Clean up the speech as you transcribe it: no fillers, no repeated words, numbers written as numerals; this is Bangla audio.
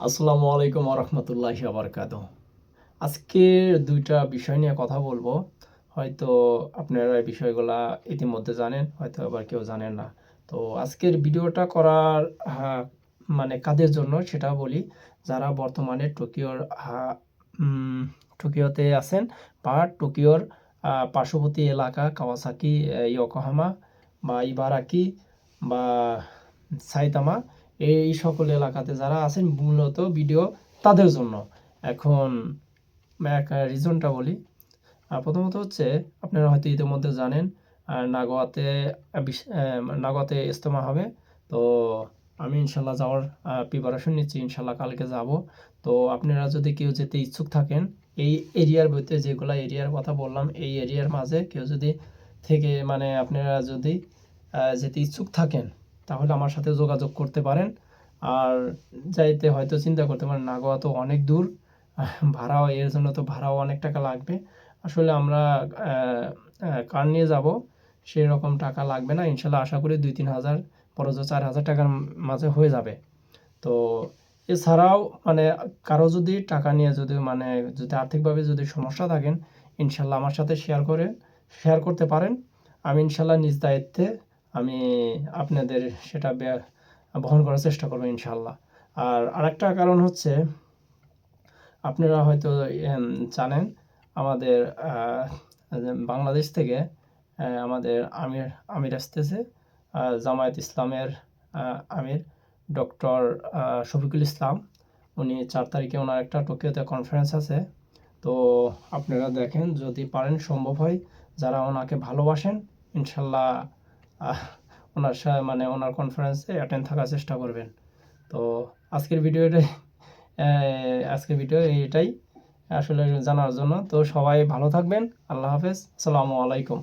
আসসালামু আলাইকুম রহমতুল্লাহি বারাকাতুহ। আজকে দুইটা বিষয় নিয়ে কথা বলবো। হয়তো আপনারা এই বিষয়গুলা ইতিমধ্যে জানেন, হয়তো আবার কেউ জানেন না। তো আজকের ভিডিওটা করার মানে কাদের জন্য সেটা বলি। যারা বর্তমানে টোকিওতে আছেন বা টোকিওর পার্শ্ববর্তী এলাকা কাওয়াসাকি, ইয়োকোহামা বা ইবারাকি বা সাইতামা, এই সকল এলাকাতে যারা আছেন মূলত ভিডিও তাদের জন্য। এখন এক রিজনটা বলি। প্রথমত হচ্ছে, আপনারা হয়তো ইতিমধ্যে জানেন নাগোয়াতে নাগোয়াতে ইজতেমা হবে। তো আমি ইনশাল্লাহ যাওয়ার প্রিপারেশন নিচ্ছি, ইনশাল্লাহ কালকে যাব। তো আপনারা যদি কেউ যেতে ইচ্ছুক থাকেন, এই এরিয়ার ভিতরে যেগুলা এরিয়ার কথা বললাম, এই এরিয়ার মাঝে কেউ যদি থেকে মানে আপনারা যদি যেতে ইচ্ছুক থাকেন, তাহলে আমার সাথে যোগাযোগ করতে পারেন। আর যাইতে হয়তো চিন্তা করতে পারেন নাগোয়া তো অনেক দূর, ভাড়াও এর জন্য তো ভাড়াও অনেক টাকা লাগবে। আসলে আমরা কার নিয়ে যাব, সেই রকম টাকা লাগবে না ইনশাল্লাহ। আশা করি 2-3 হাজার, বরঞ্চ 4,000 টাকার মাঝে হয়ে যাবে। তো এছাড়াও মানে কারো যদি টাকা নিয়ে যদি আর্থিকভাবে যদি সমস্যা থাকেন, ইনশাল্লাহ আমার সাথে শেয়ার করতে পারেন। আমি ইনশাল্লাহ নিজ দায়িত্বে আমি আপনাদের সেটা বহন করার চেষ্টা করবো ইনশাল্লাহ। আর আরেকটা কারণ হচ্ছে, আপনারা হয়তো জানেন আমাদের বাংলাদেশ থেকে আমাদের আমির আসতেছে, জামায়াত ইসলামের আমির ডক্টর শফিকুল ইসলাম। উনি 4 তারিখে ওনার একটা টোকিওতে কনফারেন্স আছে। তো আপনারা দেখেন, যদি পারেন সম্ভব হয়, যারা ওনাকে ভালোবাসেন ইনশাল্লাহ ওনার কনফারেন্সে অ্যাটেন্ড থাকার চেষ্টা করবেন। তো আজকের ভিডিও এটাই আসলে জানার জন্য। তো সবাই ভালো থাকবেন। আল্লাহ হাফেজ, আসসালামু আলাইকুম।